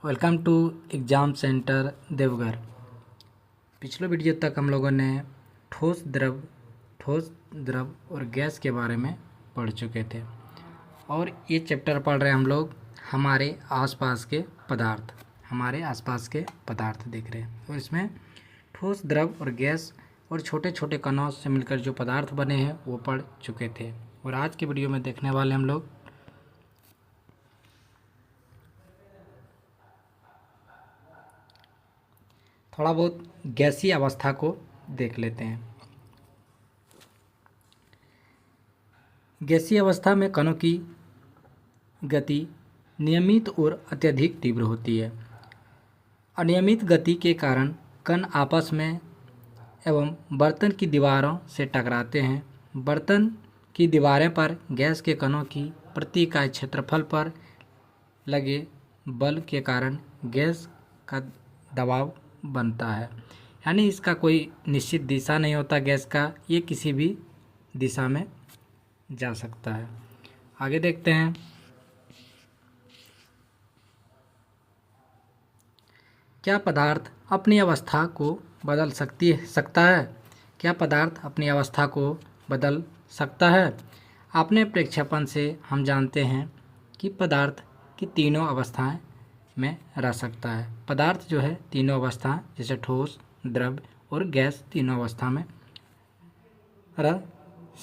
Welcome to exam centre Deoghar. पिछले video तक हम लोगों ने ठोस द्रव और गैस के बारे में पढ़ चुके थे और ये चैप्टर पढ़ रहे हैं हम लोग हमारे आसपास के पदार्थ देख रहे हैं। और इसमें ठोस द्रव और गैस और छोटे छोटे कणों से मिलकर जो पदार्थ बने हैं वो पढ़ चुके थे। और आज के वीडियो में देखने वाले हम लोग थोड़ा बहुत गैसीय अवस्था को देख लेते हैं। गैसीय अवस्था में कणों की गति नियमित और अत्यधिक तीव्र होती है। अनियमित गति के कारण कण आपस में एवं बर्तन की दीवारों से टकराते हैं। बर्तन की दीवारें पर गैस के कणों की प्रति इकाई क्षेत्रफल पर लगे बल के कारण गैस का दबाव बनता है। यानी इसका कोई निश्चित दिशा नहीं होता गैस का, ये किसी भी दिशा में जा सकता है। आगे देखते हैं। क्या पदार्थ अपनी अवस्था को बदल सकता है? क्या पदार्थ अपनी अवस्था को बदल सकता है? अपने प्रेक्षेपण से हम जानते हैं कि पदार्थ की तीनों अवस्थाएं में रह सकता है। पदार्थ जो है तीनों अवस्था जैसे ठोस, द्रव और गैस तीनों अवस्था में रह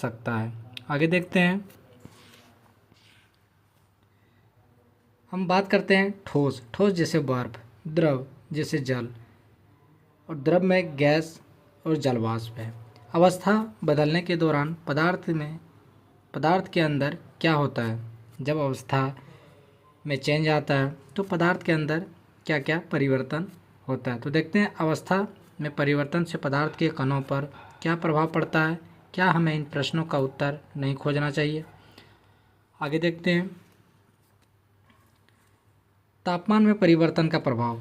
सकता है। आगे देखते हैं। हम बात करते हैं ठोस जैसे बर्फ, द्रव जैसे जल और द्रव में गैस और जल वाष्प है। अवस्था बदलने के दौरान पदार्थ के अंदर क्या होता है? जब अवस्था में चेंज आता है तो पदार्थ के अंदर क्या क्या परिवर्तन होता है। तो देखते हैं अवस्था में परिवर्तन से पदार्थ के कणों पर क्या प्रभाव पड़ता है। क्या हमें इन प्रश्नों का उत्तर नहीं खोजना चाहिए? आगे देखते हैं। तापमान में परिवर्तन का प्रभाव,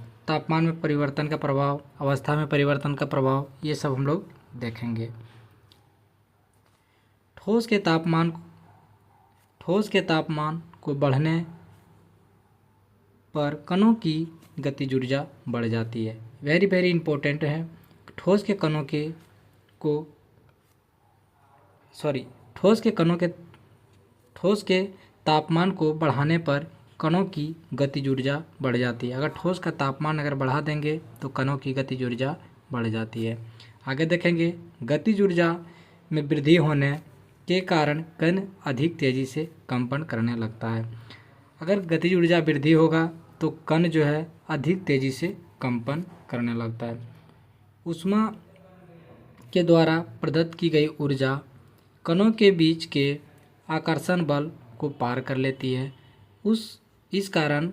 अवस्था में परिवर्तन का प्रभाव, ये सब हम लोग देखेंगे। ठोस के तापमान को बढ़ने पर कणों की गतिज ऊर्जा बढ़ जाती है। वेरी इंपॉर्टेंट है। ठोस के तापमान को बढ़ाने पर कणों की गतिज ऊर्जा बढ़ जाती है। अगर ठोस का तापमान बढ़ा देंगे तो कणों की गतिज ऊर्जा बढ़ जाती है। आगे देखेंगे। गतिज ऊर्जा में वृद्धि होने के कारण कण अधिक तेजी से कंपन करने लगता है। अगर गतिज ऊर्जा वृद्धि होगा तो कण जो है अधिक तेजी से कंपन करने लगता है। ऊष्मा के द्वारा प्रदत्त की गई ऊर्जा कणों के बीच के आकर्षण बल को पार कर लेती है। इस कारण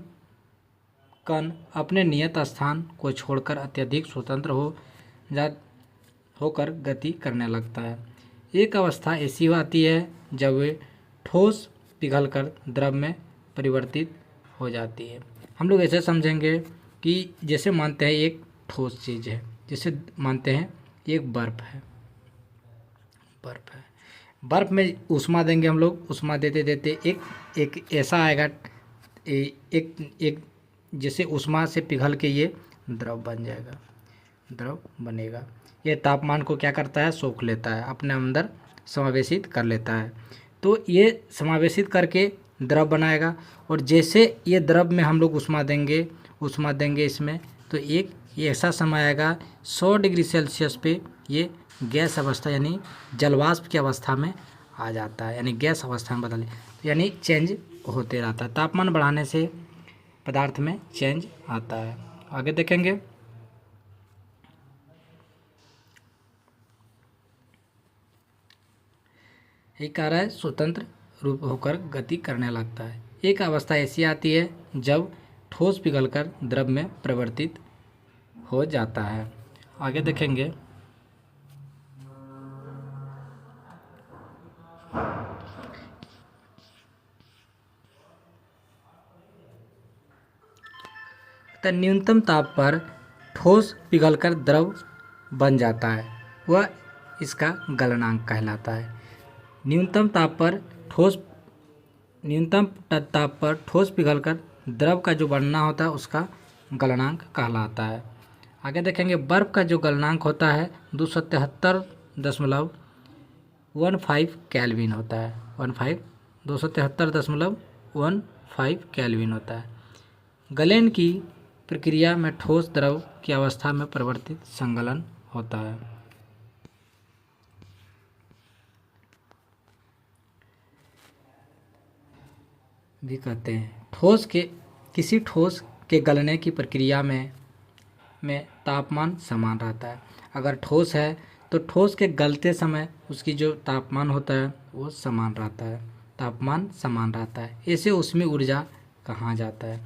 कण अपने नियत स्थान को छोड़कर अत्यधिक स्वतंत्र होकर गति करने लगता है। एक अवस्था ऐसी आती है जब वे ठोस पिघलकर द्रव में परिवर्तित हो जाती है। हम लोग ऐसे समझेंगे कि जैसे मानते हैं एक ठोस चीज़ है, जैसे मानते हैं एक बर्फ़ है। बर्फ़ में ऊष्मा देंगे हम लोग, ऊष्मा देते देते एक ऐसा आएगा, एक जैसे ऊष्मा से पिघल के ये द्रव बनेगा। ये तापमान को क्या करता है? सोख लेता है, अपने अंदर समावेशित कर लेता है। तो ये समावेशित करके द्रव बनाएगा। और जैसे ये द्रव में हम लोग ऊष्मा देंगे इसमें, तो एक ऐसा समय आएगा 100 डिग्री सेल्सियस पे ये गैस अवस्था यानी जलवाष्प की अवस्था में आ जाता है, यानी गैस अवस्था में यानी चेंज होते रहता है। तापमान बढ़ाने से पदार्थ में चेंज आता है। आगे देखेंगे। ये कह रहा है स्वतंत्र रूप होकर गति करने लगता है। एक अवस्था ऐसी आती है जब ठोस पिघलकर द्रव में परिवर्तित हो जाता है। आगे देखेंगे। तो न्यूनतम ताप पर ठोस पिघलकर द्रव बन जाता है, वह इसका गलनांक कहलाता है। न्यूनतम ताप पर ठोस पिघलकर द्रव का जो बनना होता है उसका गलनांक कहलाता है। आगे देखेंगे बर्फ़ का जो गलनांक होता है 273.15 केल्विन होता है। 273.15 केल्विन होता है। गलन की प्रक्रिया में ठोस द्रव की अवस्था में परिवर्तित संगलन होता है। भी कहते हैं किसी ठोस के गलने की प्रक्रिया में तापमान समान रहता है। अगर ठोस है तो ठोस के गलते समय उसकी जो तापमान होता है वो समान रहता है, तापमान समान रहता है। इसे ऊष्मीय ऊर्जा कहा जाता है।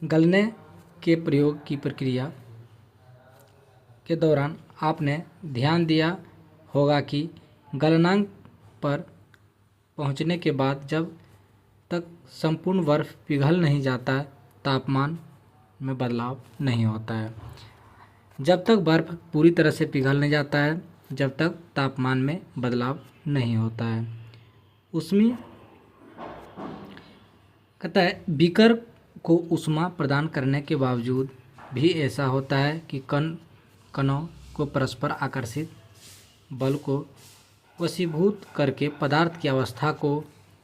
गलने के प्रयोग की प्रक्रिया के दौरान आपने ध्यान दिया होगा कि गलनांक पर पहुंचने के बाद जब तक संपूर्ण बर्फ पिघल नहीं जाता तापमान में बदलाव नहीं होता है। जब तक बर्फ पूरी तरह से पिघल नहीं जाता है जब तक तापमान में बदलाव नहीं होता है। ऊष्मीय कहता है बीकर को ऊष्मा प्रदान करने के बावजूद भी ऐसा होता है कि कणों को परस्पर आकर्षित बल को वशीभूत करके पदार्थ की अवस्था को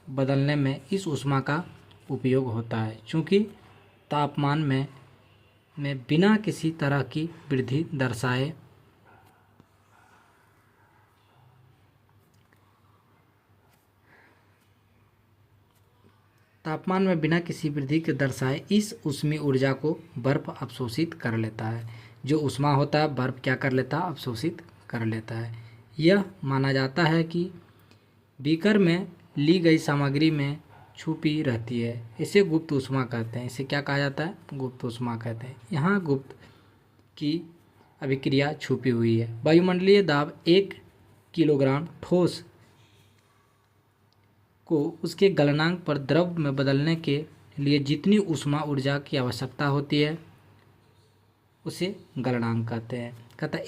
बदलने में इस ऊष्मा का उपयोग होता है। चूँकि तापमान में बिना किसी तरह की वृद्धि दर्शाए इस ऊष्मीय ऊर्जा को बर्फ अवशोषित कर लेता है। जो ऊष्मा होता है बर्फ क्या कर लेता है, अवशोषित कर लेता है। यह माना जाता है कि बीकर में ली गई सामग्री में छुपी रहती है। इसे गुप्त ऊष्मा कहते हैं। इसे क्या कहा जाता है, गुप्त ऊष्मा कहते हैं। यहाँ गुप्त की अभिक्रिया छुपी हुई है। वायुमंडलीय दाब 1 किलोग्राम ठोस को उसके गलनांक पर द्रव में बदलने के लिए जितनी ऊष्मा ऊर्जा की आवश्यकता होती है उसे गलनांक कहते हैं। कहता है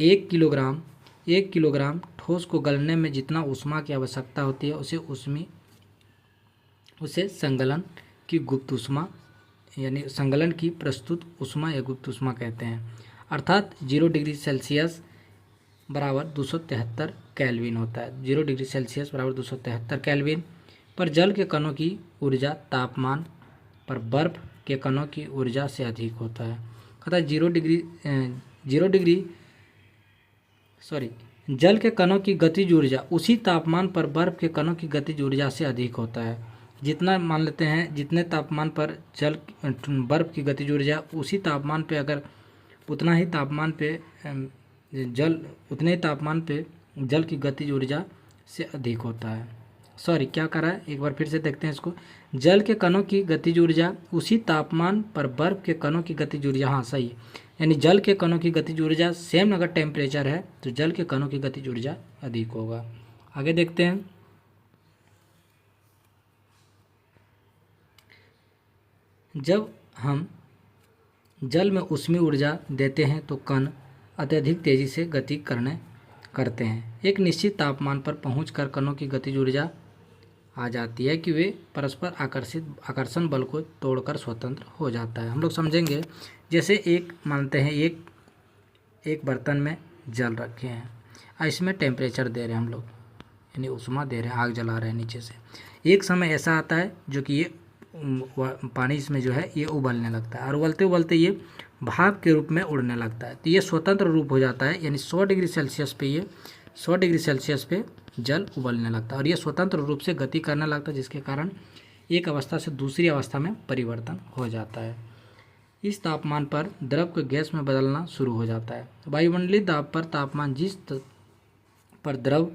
1 किलोग्राम ठोस को गलने में जितना ऊष्मा की आवश्यकता होती है उसे संगलन की गुप्त ऊष्मा यानी संगलन की प्रस्तुत ऊष्मा या गुप्त ऊष्मा कहते हैं। अर्थात 0 डिग्री सेल्सियस बराबर 273 केल्विन होता है। 0 डिग्री सेल्सियस बराबर 273 केल्विन पर जल के कणों की ऊर्जा तापमान पर बर्फ के कणों की ऊर्जा से अधिक होता है। कहता है जल के कणों की गतिज ऊर्जा उसी तापमान पर बर्फ के कणों की गतिज ऊर्जा से अधिक होता है। जितना मान लेते हैं जितने तापमान पर बर्फ की गतिज ऊर्जा उसी तापमान पे अगर उतने ही तापमान पे जल की गतिज ऊर्जा से अधिक होता है। क्या कर रहा है, एक बार फिर से देखते हैं इसको। जल के कणों की गतिज ऊर्जा उसी तापमान पर बर्फ के कणों की गतिज ऊर्जा, हाँ सही है, यानी जल के कणों की गतिज ऊर्जा सेम अगर टेम्परेचर है तो जल के कणों की गतिज ऊर्जा अधिक होगा। आगे देखते हैं। जब हम जल में ऊष्मीय ऊर्जा देते हैं तो कण अत्यधिक तेजी से गति करते हैं। एक निश्चित तापमान पर पहुंचकर कणों की गतिज ऊर्जा आ जाती है कि वे परस्पर आकर्षण बल को तोड़कर स्वतंत्र हो जाता है। हम लोग समझेंगे, जैसे मानते हैं एक बर्तन में जल रखे हैं और इसमें टेम्परेचर दे रहे हैं हम लोग, यानी ऊष्मा दे रहे हैं, आग जला रहे हैं नीचे से। एक समय ऐसा आता है जो कि ये पानी इसमें जो है ये उबलने लगता है और उबलते उबलते ये भाप के रूप में उड़ने लगता है। तो ये स्वतंत्र रूप हो जाता है, यानी 100 डिग्री सेल्सियस पे जल उबलने लगता है और ये स्वतंत्र रूप से गति करने लगता है, जिसके कारण एक अवस्था से दूसरी अवस्था में परिवर्तन हो जाता है। इस तापमान पर द्रव को गैस में बदलना शुरू हो जाता है। वायुमंडलीय दाब पर तापमान जिस पर द्रव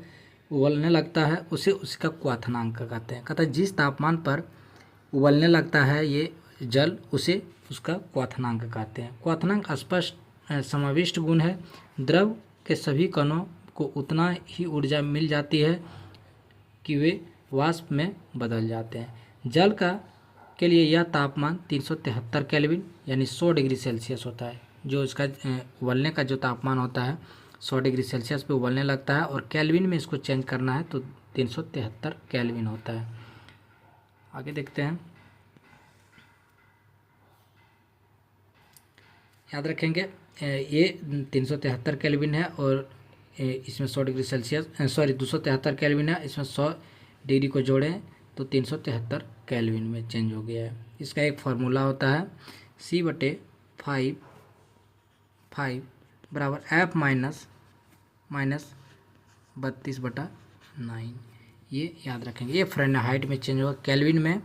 उबलने लगता है उसे उसका क्वथनांक कहते हैं। कहता है जिस तापमान पर उबलने लगता है ये जल उसे उसका क्वथनांक कहते हैं। क्वथनांक स्पष्ट समाविष्ट गुण है। द्रव के सभी कणों को उतना ही ऊर्जा मिल जाती है कि वे वाष्प में बदल जाते हैं। जल के लिए यह तापमान 373 केल्विन यानी 100 डिग्री सेल्सियस होता है। जो इसका उबलने का जो तापमान होता है 100 डिग्री सेल्सियस पे उबलने लगता है और केल्विन में इसको चेंज करना है तो 373 केल्विन होता है। आगे देखते हैं। याद रखेंगे ये 373 केल्विन है और इसमें 100 डिग्री सेल्सियस, सॉरी 273 केल्विन है, इसमें 100 डिग्री को जोड़ें तो 373 केल्विन में चेंज हो गया है। इसका एक फार्मूला होता है C/5 बराबर F माइनस 32/9। ये याद रखेंगे। ये फ़ारेनहाइट में चेंज होगा, केल्विन में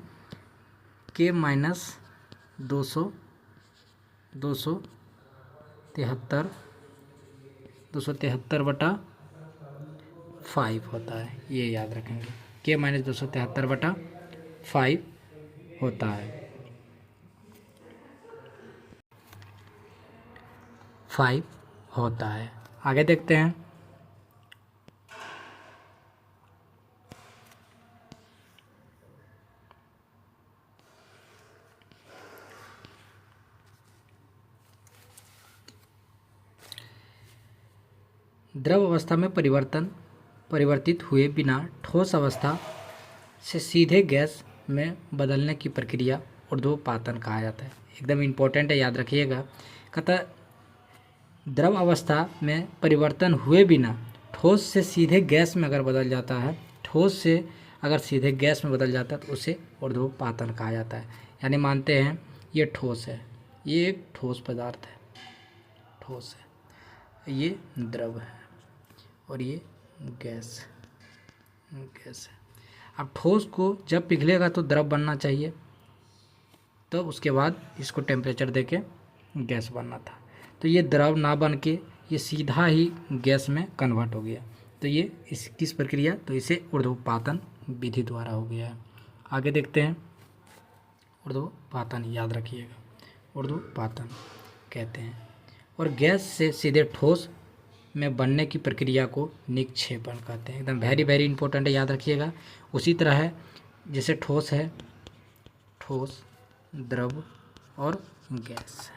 K माइनस 273/5 होता है। ये याद रखेंगे, K माइनस 273/5 होता है, 5 होता है। आगे देखते हैं। द्रव अवस्था में परिवर्तित हुए बिना ठोस अवस्था से सीधे गैस में बदलने की प्रक्रिया ऊर्ध्वपातन कहा जाता है। एकदम इम्पोर्टेंट है, याद रखिएगा। कहता द्रव अवस्था में परिवर्तन हुए बिना ठोस से सीधे गैस में अगर बदल जाता है, ठोस से अगर सीधे गैस में बदल जाता है तो उसे ऊर्ध्वपातन कहा जाता है। यानी मानते हैं ये ठोस है, ये एक ठोस पदार्थ है, ठोस है, ये द्रव है और ये गैस है। अब ठोस को जब पिघलेगा तो द्रव बनना चाहिए, तो उसके बाद इसको टेम्परेचर देके गैस बनना था। तो ये द्रव ना बन के ये सीधा ही गैस में कन्वर्ट हो गया। तो ये इस किस प्रक्रिया, तो इसे ऊर्ध्वपातन विधि द्वारा हो गया है। आगे देखते हैं। ऊर्ध्वपातन याद रखिएगा, ऊर्ध्वपातन कहते हैं। और गैस से सीधे ठोस में बनने की प्रक्रिया को निक्षेपण कहते हैं। एकदम वेरी इंपॉर्टेंट है, याद रखिएगा। उसी तरह है जैसे ठोस है, ठोस, द्रव और गैस।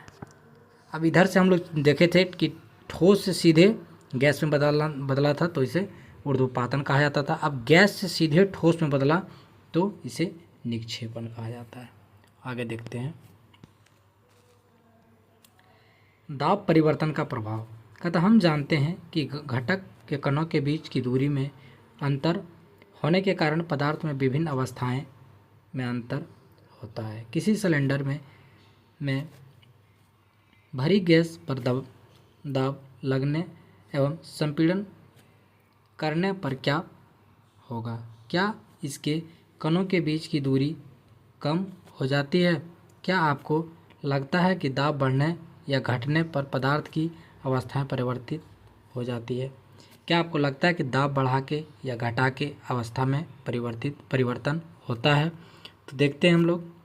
अब इधर से हम लोग देखे थे कि ठोस से सीधे गैस में बदला था तो इसे ऊर्ध्वपातन कहा जाता था। अब गैस से सीधे ठोस में बदला तो इसे निक्षेपण कहा जाता है। आगे देखते हैं। दाब परिवर्तन का प्रभाव। कहता हम जानते हैं कि घटक के कणों के बीच की दूरी में अंतर होने के कारण पदार्थ में विभिन्न अवस्थाएं में अंतर होता है। किसी सिलेंडर में भरी गैस पर दाब लगने एवं संपीड़न करने पर क्या होगा? क्या इसके कणों के बीच की दूरी कम हो जाती है? क्या आपको लगता है कि दाब बढ़ने या घटने पर पदार्थ की अवस्थाएं परिवर्तित हो जाती है? क्या आपको लगता है कि दाब बढ़ा के या घटा के अवस्था में परिवर्तन होता है? तो देखते हैं हम लोग।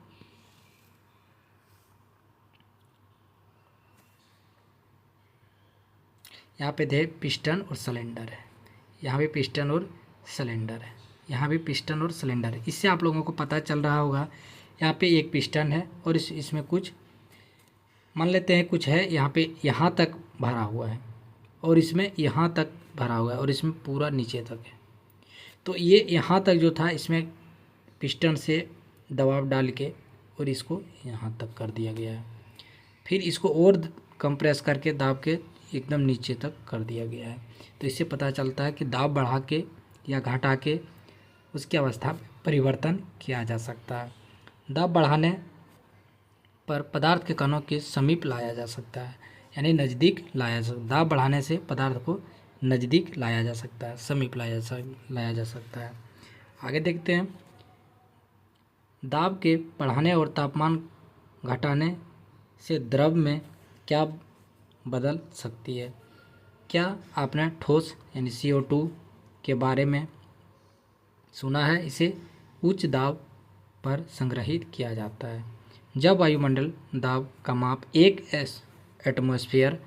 यहाँ पे थे पिस्टन और सिलेंडर है, यहाँ भी पिस्टन और सिलेंडर है, यहाँ भी पिस्टन और सिलेंडर है। इससे आप लोगों को पता चल रहा होगा, यहाँ पे एक पिस्टन है और इसमें कुछ मान लेते हैं कुछ है, यहाँ पे यहाँ तक भरा हुआ है और इसमें यहाँ तक भरा हुआ है और इसमें पूरा नीचे तक है। तो ये यहाँ तक जो था इसमें पिस्टन से दबाव डाल के और इसको यहाँ तक कर दिया गया है। फिर इसको और कंप्रेस करके दाब के एकदम नीचे तक कर दिया गया है। तो इससे पता चलता है कि दाब बढ़ा के या घटा के उसकी अवस्था में परिवर्तन किया जा सकता है। दाब बढ़ाने पर पदार्थ के कणों के समीप लाया जा सकता है, यानी नज़दीक लाया जा सकता है। दाब बढ़ाने से पदार्थ को नज़दीक लाया जा सकता है, समीप लाया जा सकता है। आगे देखते हैं। दाब के बढ़ाने और तापमान घटाने से द्रव में क्या बदल सकती है? क्या आपने ठोस यानी CO2 के बारे में सुना है? इसे उच्च दाब पर संग्रहित किया जाता है। जब वायुमंडल दाब का माप 1 एटमॉस्फेयर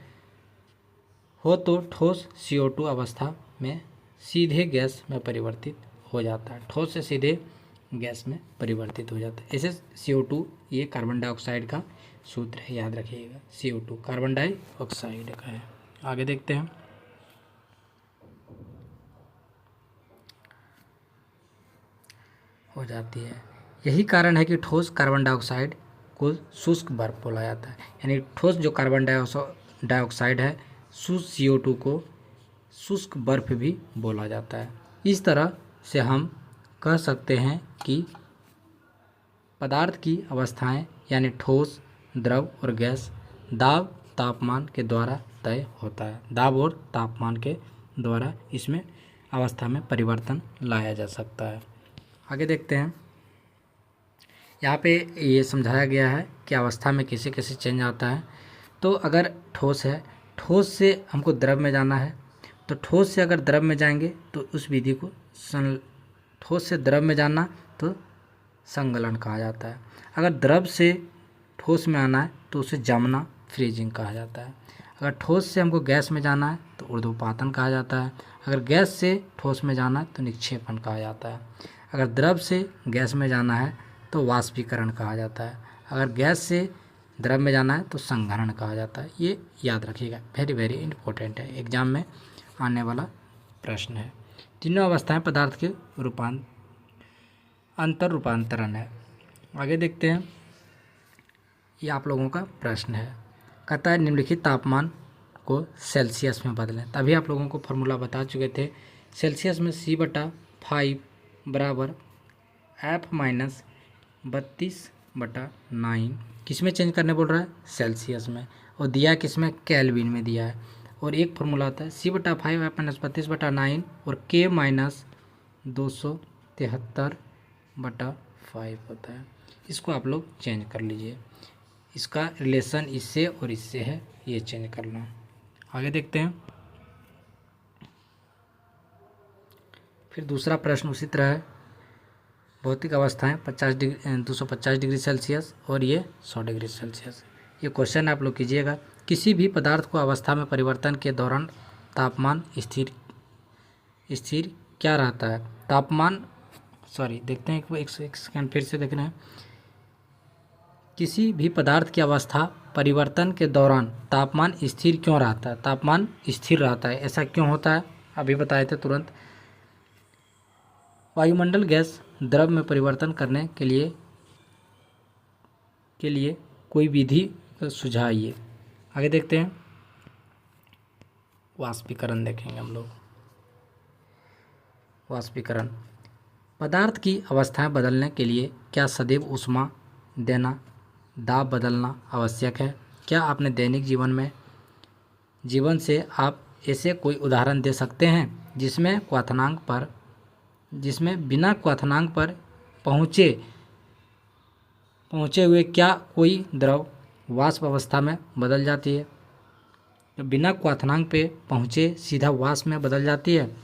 हो तो ठोस CO2 अवस्था में सीधे गैस में परिवर्तित हो जाता है। ठोस से सीधे गैस में परिवर्तित हो जाता है। ऐसे CO2 ये कार्बन डाइऑक्साइड का सूत्र है, याद रखिएगा। CO2 कार्बन डाइऑक्साइड का है। आगे देखते हैं। हो जाती है। यही कारण है कि ठोस कार्बन डाइऑक्साइड को शुष्क बर्फ बोला जाता है। यानी ठोस जो कार्बन डाइऑक्साइड है, शुष्क CO2 को शुष्क बर्फ भी बोला जाता है। इस तरह से हम कह सकते हैं कि पदार्थ की अवस्थाएं यानी ठोस, द्रव और गैस दाब तापमान के द्वारा तय होता है। दाब और तापमान के द्वारा इसमें अवस्था में परिवर्तन लाया जा सकता है। आगे देखते हैं, यहाँ पे ये समझाया गया है कि अवस्था में कैसे कैसे चेंज आता है। तो अगर ठोस है, ठोस से हमको द्रव में जाना है, तो ठोस से अगर द्रव में जाएंगे तो उस विधि को ठोस से द्रव में जाना तो संगलन कहा जाता है। अगर द्रव से ठोस में आना है तो उसे जमना, फ्रीजिंग कहा जाता है। अगर ठोस से हमको गैस में जाना है तो ऊर्ध्वपातन कहा जाता है। अगर गैस से ठोस में जाना है तो निक्षेपण कहा जाता है। अगर द्रव से गैस में जाना है तो वाष्पीकरण कहा जाता है। अगर गैस से द्रव में जाना है तो संघनन कहा जाता है। ये याद रखिएगा, वेरी वेरी इंपॉर्टेंट है, एग्जाम में आने वाला प्रश्न है। तीनों अवस्थाएं पदार्थ के अंतर रूपांतरण है। आगे देखते हैं, ये आप लोगों का प्रश्न है, कहता है निम्नलिखित तापमान को सेल्सियस में बदलें। तभी आप लोगों को फॉर्मूला बता चुके थे। सेल्सियस में C/5 बराबर F-32/9 किस में चेंज करने बोल रहा है? सेल्सियस में। और दिया किस में? केल्विन में दिया है। और एक फॉर्मूला आता है C/5 F-32/9 और K-273/5 होता है। इसको आप लोग चेंज कर लीजिए, इसका रिलेशन इससे और इससे है, ये चेंज करना। आगे देखते हैं, फिर दूसरा प्रश्न उसी तरह है। भौतिक अवस्थाएं 250 डिग्री सेल्सियस और ये 100 डिग्री सेल्सियस। ये क्वेश्चन आप लोग कीजिएगा। किसी भी पदार्थ को अवस्था में परिवर्तन के दौरान तापमान स्थिर क्या रहता है? तापमान देखते हैं, एक सेकंड फिर से देखना है। किसी भी पदार्थ की अवस्था परिवर्तन के दौरान तापमान स्थिर क्यों रहता है? तापमान स्थिर रहता है, ऐसा क्यों होता है? अभी बताए थे तुरंत। वायुमंडल गैस द्रव में परिवर्तन करने के लिए कोई विधि सुझाइए। आगे देखते हैं, वाष्पीकरण देखेंगे हम लोग। वाष्पीकरण, पदार्थ की अवस्थाएं बदलने के लिए क्या सदैव ऊष्मा देना, दाब बदलना आवश्यक है? क्या आपने दैनिक जीवन से आप ऐसे कोई उदाहरण दे सकते हैं जिसमें बिना क्वथनांक पर पहुँचे हुए क्या कोई द्रव वाष्प अवस्था में बदल जाती है? तो बिना क्वथनांक पे पहुँचे सीधा वाष्प में बदल जाती है।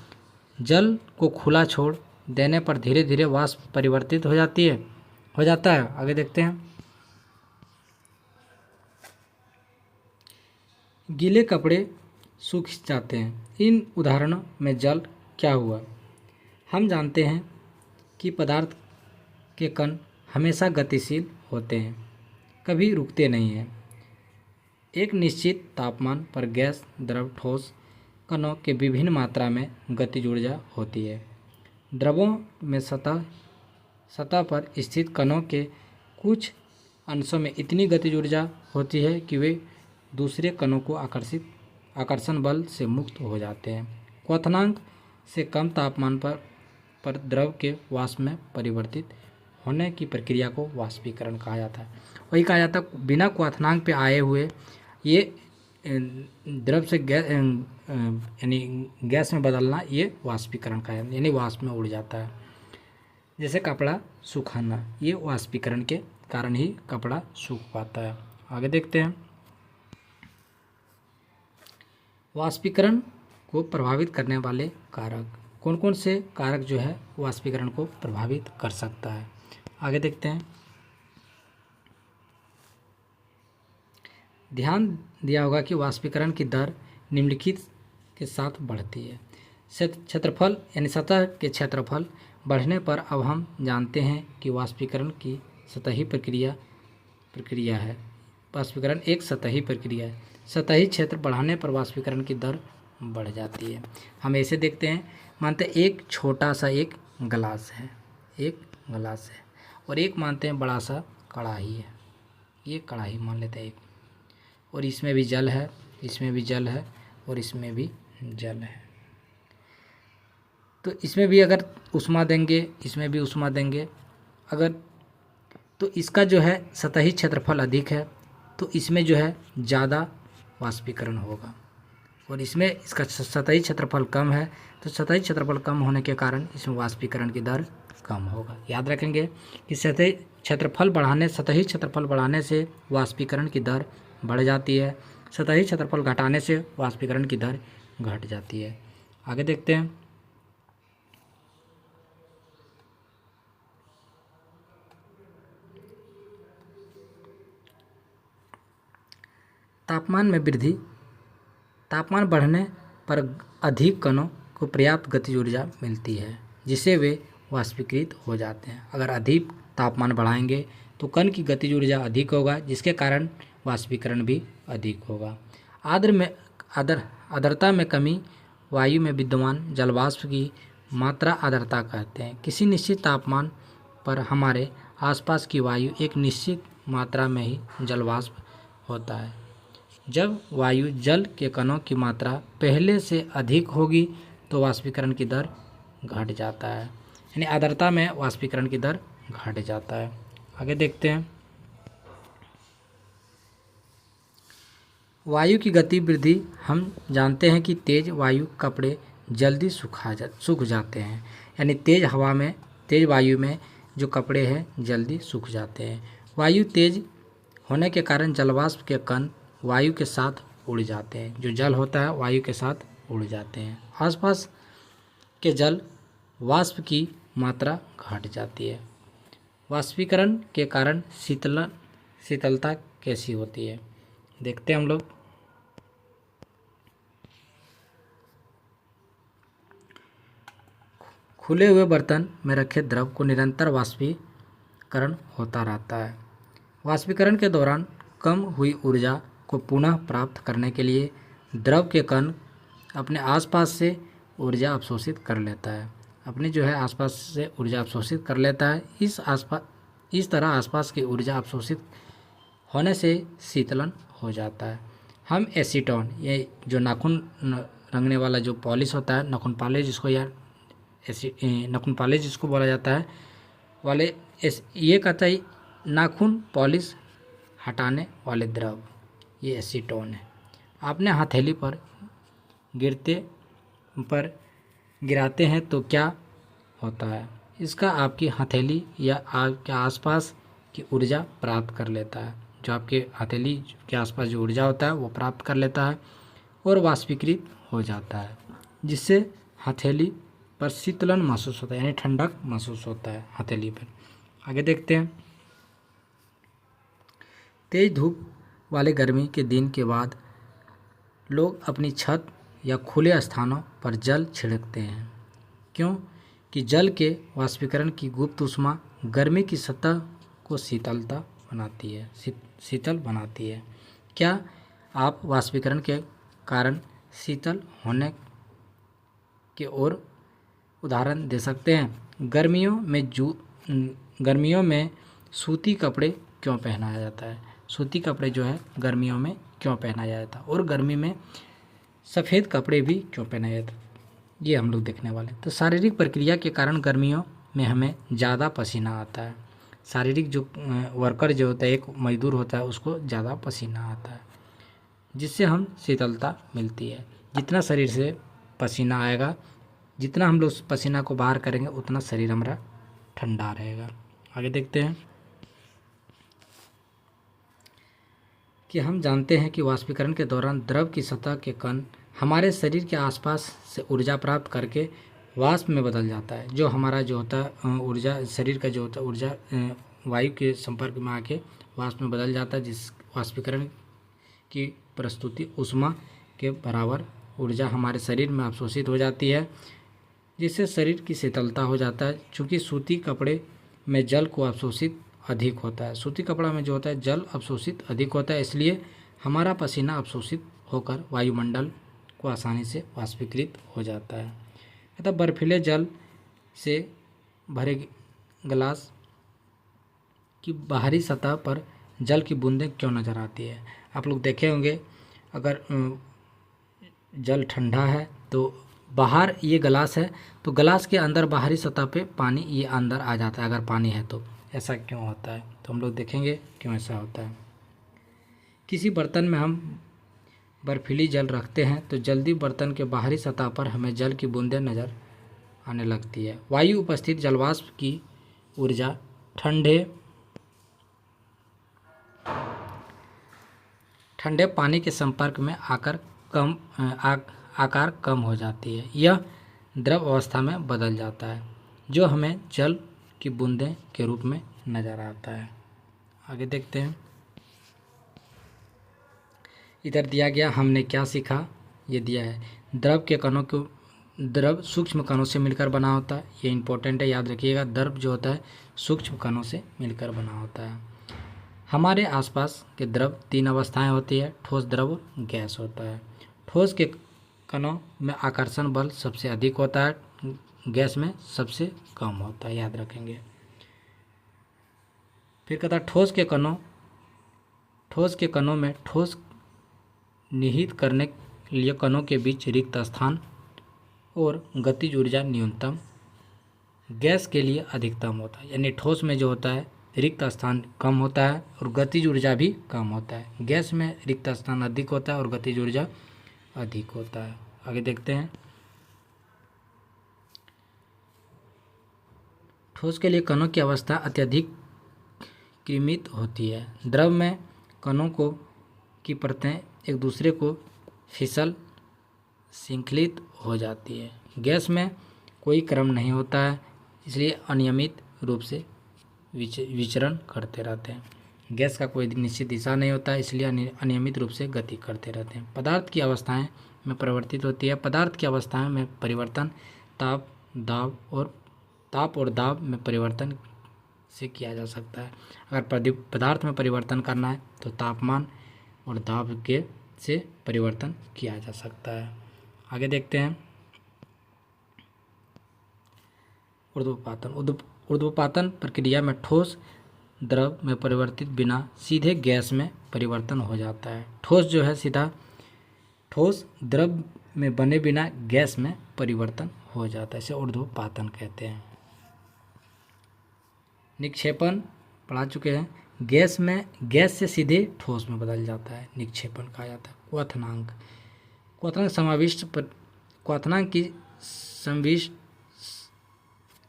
जल को खुला छोड़ देने पर धीरे धीरे वाष्प परिवर्तित हो जाता है। आगे देखते हैं, गीले कपड़े सूख जाते हैं। इन उदाहरणों में जल क्या हुआ? हम जानते हैं कि पदार्थ के कण हमेशा गतिशील होते हैं, कभी रुकते नहीं हैं। एक निश्चित तापमान पर गैस, द्रव, ठोस कणों के विभिन्न मात्रा में गतिज ऊर्जा होती है। द्रवों में सतह पर स्थित कणों के कुछ अंशों में इतनी गतिज ऊर्जा होती है कि वे दूसरे कणों को आकर्षण बल से मुक्त हो जाते हैं। क्वथनांक से कम तापमान पर द्रव के वाष्प में परिवर्तित होने की प्रक्रिया को वाष्पीकरण कहा जाता है। वही कहा जाता है, बिना क्वथनांक पे आए हुए ये द्रव से यानी गैस में बदलना, ये वाष्पीकरण का है, यानी वाष्प में उड़ जाता है। जैसे कपड़ा सुखाना, ये वाष्पीकरण के कारण ही कपड़ा सूख पाता है। आगे देखते हैं, वाष्पीकरण को प्रभावित करने वाले कारक, कौन कौन से कारक जो है वाष्पीकरण को प्रभावित कर सकता है? आगे देखते हैं, ध्यान दिया होगा कि वाष्पीकरण की दर निम्नलिखित के साथ बढ़ती है। क्षेत्रफल यानी सतह के क्षेत्रफल बढ़ने पर अब हम जानते हैं कि वाष्पीकरण की सतही प्रक्रिया है। वाष्पीकरण एक सतही प्रक्रिया है। सतही क्षेत्र बढ़ाने पर वाष्पीकरण की दर बढ़ जाती है। हम ऐसे देखते हैं, मानते हैं एक छोटा सा एक गिलास है और एक मानते हैं बड़ा सा कढ़ाई है। ये कढ़ाई मान लेते हैं एक, और इसमें भी जल है, इसमें भी जल है, और इसमें भी जल है। तो इसमें भी अगर ऊष्मा देंगे, इसमें भी ऊष्मा देंगे अगर, तो इसका जो है सतही क्षेत्रफल अधिक है, तो इसमें जो है ज़्यादा वाष्पीकरण होगा, और इसमें इसका सतही क्षेत्रफल कम है, तो सतही क्षेत्रफल कम होने के कारण इसमें वाष्पीकरण की दर कम होगा। याद रखेंगे कि सतही क्षेत्रफल बढ़ाने से वाष्पीकरण की दर बढ़ जाती है, सतही क्षेत्रफल घटाने से वाष्पीकरण की दर घट जाती है। आगे देखते हैं। तापमान में वृद्धि, तापमान बढ़ने पर अधिक कणों को पर्याप्त गतिज ऊर्जा मिलती है, जिससे वे वाष्पीकृत हो जाते हैं। अगर अधिक तापमान बढ़ाएंगे तो कण की गतिज ऊर्जा अधिक होगा, जिसके कारण वाष्पीकरण भी अधिक होगा। आर्द्रता में कमी, वायु में विद्यमान जलवाष्प की मात्रा आर्द्रता कहते हैं। किसी निश्चित तापमान पर हमारे आसपास की वायु एक निश्चित मात्रा में ही जलवाष्प होता है। जब वायु जल के कणों की मात्रा पहले से अधिक होगी तो वाष्पीकरण की दर घट जाता है, यानी आर्द्रता में वाष्पीकरण की दर घट जाता है। आगे देखते हैं। वायु की गति वृद्धि, हम जानते हैं कि तेज वायु कपड़े जल्दी सूख जाते हैं, यानी तेज वायु में जो कपड़े हैं जल्दी सूख जाते हैं। वायु तेज होने के कारण जलवाष्प के कण वायु के साथ उड़ जाते हैं, जो जल होता है वायु के साथ उड़ जाते हैं। आसपास के जल वाष्प की मात्रा घट जाती है। वाष्पीकरण के कारण शीतलता कैसी होती है, देखते हैं हम लोग। खुले हुए बर्तन में रखे द्रव को निरंतर वाष्पीकरण होता रहता है। वाष्पीकरण के दौरान कम हुई ऊर्जा को पुनः प्राप्त करने के लिए द्रव के कण अपने आसपास से ऊर्जा अवशोषित कर लेता है, आसपास से ऊर्जा अवशोषित कर लेता है। इस तरह आसपास की ऊर्जा अवशोषित होने से शीतलन हो जाता है। हम एसीटोन, ये जो नाखून रंगने वाला जो पॉलिश होता है, नाखून पॉलिश जिसको बोला जाता है ये कहता है नाखून पॉलिश हटाने वाले द्रव, ये एसीटोन है। आपने हथेली पर गिराते हैं तो क्या होता है, इसका आपकी हथेली या आपके आसपास की ऊर्जा प्राप्त कर लेता है। जो आपके हथेली के आसपास जो ऊर्जा होता है वो प्राप्त कर लेता है और वाष्पीकृत हो जाता है, जिससे हथेली पर शीतलन महसूस होता है, यानी ठंडक महसूस होता है हथेली पर। आगे देखते हैं। तेज धूप वाले गर्मी के दिन के बाद लोग अपनी छत या खुले स्थानों पर जल छिड़कते हैं, क्योंकि जल के वाष्पीकरण की गुप्त ऊष्मा गर्मी की सतह को शीतल बनाती है। क्या आप वाष्पीकरण के कारण शीतल होने के और उदाहरण दे सकते हैं? गर्मियों में सूती कपड़े क्यों पहनाया जाता है? सूती कपड़े जो है गर्मियों में क्यों पहनाया जाता है, और गर्मी में सफ़ेद कपड़े भी क्यों पहनाया जाता है, ये हम लोग देखने वाले हैं। तो शारीरिक प्रक्रिया के कारण गर्मियों में हमें ज़्यादा पसीना आता है। शारीरिक जो वर्कर जो होता है, एक मजदूर होता है, उसको ज़्यादा पसीना आता है, जिससे हम शीतलता मिलती है। जितना शरीर से पसीना आएगा, जितना हम लोग पसीना को बाहर करेंगे, उतना शरीर हमारा ठंडा रहेगा। आगे देखते हैं कि हम जानते हैं कि वाष्पीकरण के दौरान द्रव की सतह के कण हमारे शरीर के आसपास से ऊर्जा प्राप्त करके वाष्प में बदल जाता है। जो हमारा जो होता है ऊर्जा, शरीर का जो होता है ऊर्जा वायु के संपर्क में आके वाष्प में बदल जाता है, जिस वाष्पीकरण की प्रस्तुति ऊष्मा के बराबर ऊर्जा हमारे शरीर में अवशोषित हो जाती है, जिससे शरीर की शीतलता हो जाता है। चूँकि सूती कपड़े में जल को अवशोषित अधिक होता है, सूती कपड़ा में जो होता है जल अवशोषित अधिक होता है, इसलिए हमारा पसीना अवशोषित होकर वायुमंडल को आसानी से वाष्पीकृत हो जाता है। अतः बर्फीले जल से भरे गिलास की बाहरी सतह पर जल की बूंदें क्यों नज़र आती है। आप लोग देखे होंगे अगर जल ठंडा है तो बाहर ये गिलास है तो गिलास के अंदर बाहरी सतह पे पानी ये अंदर आ जाता है, अगर पानी है तो ऐसा क्यों होता है, तो हम लोग देखेंगे क्यों ऐसा होता है। किसी बर्तन में हम बर्फीली जल रखते हैं तो जल्दी बर्तन के बाहरी सतह पर हमें जल की बूंदें नज़र आने लगती है। वायु उपस्थित जलवाष्प की ऊर्जा ठंडे पानी के संपर्क में आकर आकार कम हो जाती है। यह द्रव अवस्था में बदल जाता है जो हमें जल की बूंदें के रूप में नज़र आता है। आगे देखते हैं। इधर दिया गया हमने क्या सीखा, ये दिया है द्रव सूक्ष्म कणों से मिलकर बना होता है। ये इंपॉर्टेंट है, याद रखिएगा। द्रव जो होता है सूक्ष्म कणों से मिलकर बना होता है। हमारे आसपास के द्रव 3 अवस्थाएं होती है, ठोस, द्रव और गैस होता है। ठोस के कणों में आकर्षण बल सबसे अधिक होता है, गैस में सबसे कम होता है, याद रखेंगे। फिर कहता है ठोस के कणों में ठोस निहित करने के लिए कणों के बीच रिक्त स्थान और गतिज ऊर्जा न्यूनतम, गैस के लिए अधिकतम होता है। यानी ठोस में जो होता है रिक्त स्थान कम होता है और गतिज ऊर्जा भी कम होता है। गैस में रिक्त स्थान अधिक होता है और गतिज ऊर्जा अधिक होता है। आगे देखते हैं। ठोस के लिए कणों की अवस्था अत्यधिक क्रिमित होती है। द्रव में कणों की परतें एक दूसरे को फिसल श्रृंखलित हो जाती है। गैस में कोई क्रम नहीं होता है, इसलिए अनियमित रूप से विचरण करते रहते हैं। गैस का कोई निश्चित दिशा नहीं होता है, इसलिए अनियमित रूप से गति करते रहते हैं। पदार्थ की अवस्थाएं में परिवर्तित होती है। पदार्थ की अवस्थाएं में परिवर्तन ताप और दाब में परिवर्तन से किया जा सकता है। अगर पदार्थ में परिवर्तन करना है तो तापमान और दाब से परिवर्तन किया जा सकता है। आगे देखते हैं। ऊर्ध्वपातन प्रक्रिया में ठोस द्रव में परिवर्तित बिना सीधे गैस में परिवर्तन हो जाता है। ठोस जो है सीधा ठोस द्रव में बने बिना गैस में परिवर्तन हो जाता है, इसे ऊर्ध्वपातन कहते हैं। निक्षेपण पढ़ा चुके हैं। गैस से सीधे ठोस में बदल जाता है, निक्षेपण कहा जाता है। क्वथनांक की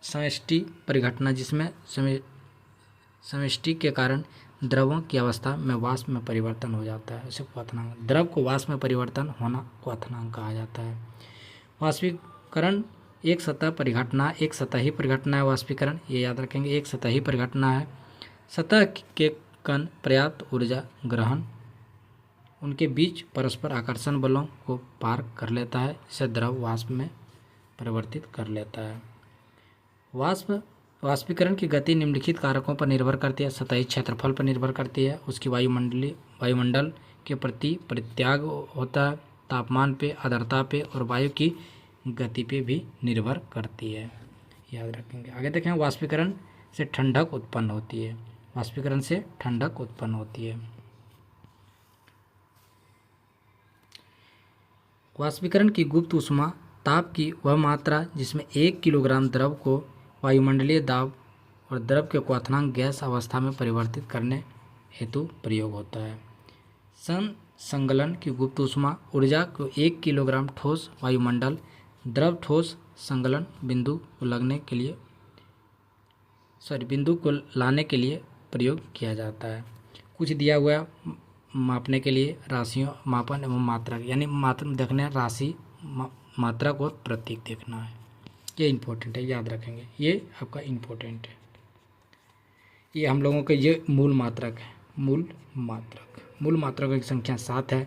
समष्टि परिघटना, जिसमें समष्टि के कारण द्रवों की अवस्था में वाष्प में परिवर्तन हो जाता है, उसे क्वथनांक। द्रव को वाष्प में परिवर्तन होना क्वथनांक कहा जाता है। वाष्पीकरण एक सतही परिघटना है। वाष्पीकरण ये याद रखेंगे, एक सतही परिघटना है। सतह के कण पर्याप्त ऊर्जा ग्रहण उनके बीच परस्पर आकर्षण बलों को पार कर लेता है, इसे द्रव वाष्प में परिवर्तित कर लेता है। वाष्पीकरण की गति निम्नलिखित कारकों पर निर्भर करती है। सतही क्षेत्रफल पर निर्भर करती है, उसकी वायुमंडल के प्रति परित्याग होता है, तापमान पे, आर्द्रता पे और वायु की गति पे भी निर्भर करती है, याद रखेंगे। आगे देखें। वाष्पीकरण से ठंडक उत्पन्न होती है। वाष्पीकरण से ठंडक उत्पन्न होती है। वाष्पीकरण की गुप्त ऊष्मा ताप की वह मात्रा जिसमें 1 किलोग्राम द्रव को वायुमंडलीय दाब और द्रव के क्वथनांक गैस अवस्था में परिवर्तित करने हेतु प्रयोग होता है। संगलन की गुप्त ऊष्मा ऊर्जा को 1 किलोग्राम ठोस वायुमंडल द्रव ठोस संगलन बिंदु को लाने के लिए प्रयोग किया जाता है। कुछ दिया हुआ मापने के लिए राशियों, मापन एवं मात्रा, यानी मात्रा देखना है, राशि, मात्रा को प्रतीक देखना है। ये इम्पोर्टेंट है, याद रखेंगे, ये आपका इम्पोर्टेंट है। ये हम लोगों के ये मूल मात्रक है। मूल मात्रकों की संख्या 7 है।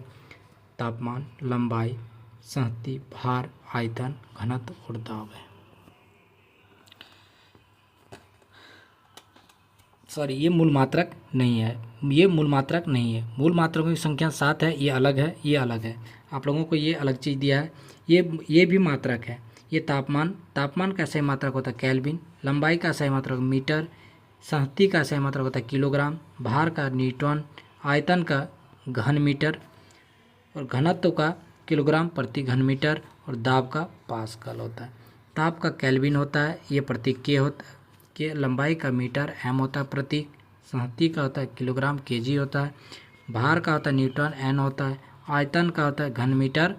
तापमान, लंबाई, संहति, भार, आयतन, घनत्व और दाब है। ये मूल मात्रक नहीं है। मूल मात्रकों की संख्या 7 है। ये अलग है। आप लोगों को ये अलग चीज़ दिया है। ये भी मात्रक है। ये तापमान का सही मात्रक होता है केल्विन। लंबाई का सही मात्रक मीटर। संहति का सही मात्रक होता है किलोग्राम, भार का न्यूटन, आयतन का घन मीटर और घनत्व का किलोग्राम प्रति घन मीटर और दाब का पास्कल होता है। ताप का केल्विन होता है, ये प्रतीक के होता है। के लंबाई का मीटर एम होता है प्रतीक। संहति का होता है किलोग्राम केजी होता है। भार का होता है न्यूटन एन होता है। आयतन का होता है घन मीटर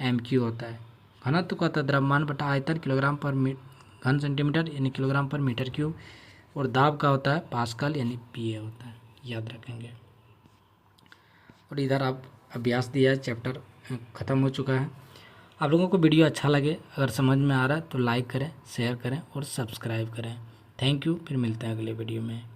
एम क्यू होता है। घनत्व का होता है द्रव्यमान बटा आयतन किलोग्राम पर घन सेंटीमीटर यानी किलोग्राम पर मीटर क्यूब और दाब का होता है पास्कल यानी पीए होता है, याद रखेंगे। और इधर आप अभ्यास दिया है, चैप्टर ख़त्म हो चुका है। आप लोगों को वीडियो अच्छा लगे, अगर समझ में आ रहा है तो लाइक करें, शेयर करें और सब्सक्राइब करें। थैंक यू, फिर मिलते हैं अगले वीडियो में।